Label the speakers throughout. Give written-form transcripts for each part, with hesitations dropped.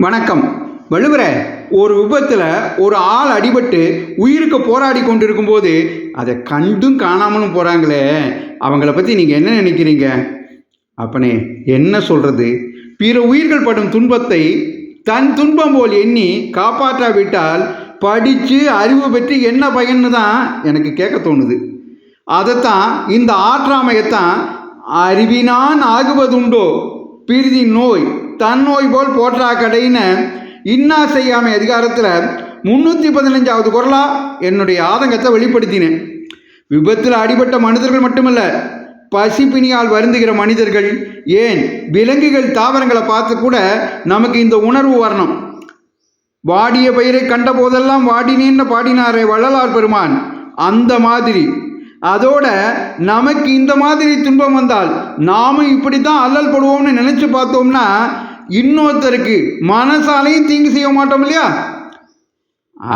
Speaker 1: வணக்கம். வள்ளுவரே, ஒரு விபத்தில் ஒரு ஆள் அடிபட்டு உயிருக்கு போராடி கொண்டு இருக்கும்போது அதை கண்டும் காணாமலும் போகிறாங்களே, அவங்கள பற்றி நீங்கள் என்ன நினைக்கிறீங்க? அப்பனே, என்ன சொல்கிறது? பிற உயிர்கள் படும் துன்பத்தை தன் துன்பம் போல் எண்ணி காப்பாற்றாவிட்டால் படித்து அறிவு பெற்று என்ன பயன்னு தான் எனக்கு கேட்க தோணுது. அதைத்தான், இந்த ஆற்றாமையத்தான் அறிவினான் ஆகுவதுண்டோ பிரிதி நோய் தன் நோய் போல் போற்றா கடைன்னு இன்னா செய்யாமை அதிகாரத்தில் 315வது குறளா என்னுடைய ஆதங்கத்தை வெளிப்படுத்தினேன். விபத்தில் அடிபட்ட மனிதர்கள் மட்டுமல்ல, பசிப்பிணியால் வருந்துகிற மனிதர்கள், ஏன் விலங்குகள் தாவரங்களை பார்த்து கூட நமக்கு இந்த உணர்வு வரணும். வாடிய பயிரை கண்ட போதெல்லாம் வாடினேன்னு பாடினாரே வள்ளலார் பெருமான், அந்த மாதிரி. அதோட நமக்கு இந்த மாதிரி துன்பம் வந்தால் நாமும் இப்படி தான் அல்லல் படுவோம்னு நினச்சி பார்த்தோம்னா இன்னொருத்தருக்கு மனசாலையும் தீங்கு செய்ய மாட்டோம் இல்லையா?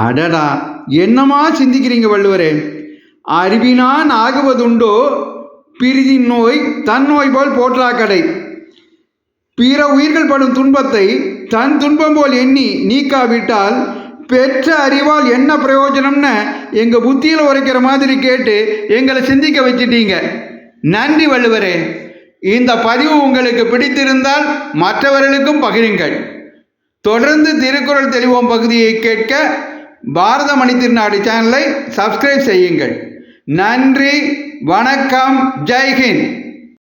Speaker 1: அடடா, என்னமா சிந்திக்கிறீங்க வள்ளுவரே? அறிவினான் ஆகுவதுண்டோ பிரிதி நோய் தன் நோய் போல் போற்றா கடை. பிற உயிர்கள் படும் துன்பத்தை தன் துன்பம் போல் எண்ணி நீக்காவிட்டால் பெற்ற அறிவால் என்ன பிரயோஜனம்னு எங்கள் புத்தியில் உரைக்கிற மாதிரி கேட்டு எங்களை சிந்திக்க வச்சிட்டீங்க. நன்றி வள்ளுவரே. இந்த பதிவு உங்களுக்கு பிடித்திருந்தால் மற்றவர்களுக்கும் பகிருங்கள். தொடர்ந்து திருக்குறள் தெளிவோம் பகுதியை கேட்க பாரத மணி திருநாடு சேனலை சப்ஸ்கிரைப் செய்யுங்கள். நன்றி, வணக்கம், ஜெய்ஹிந்த்.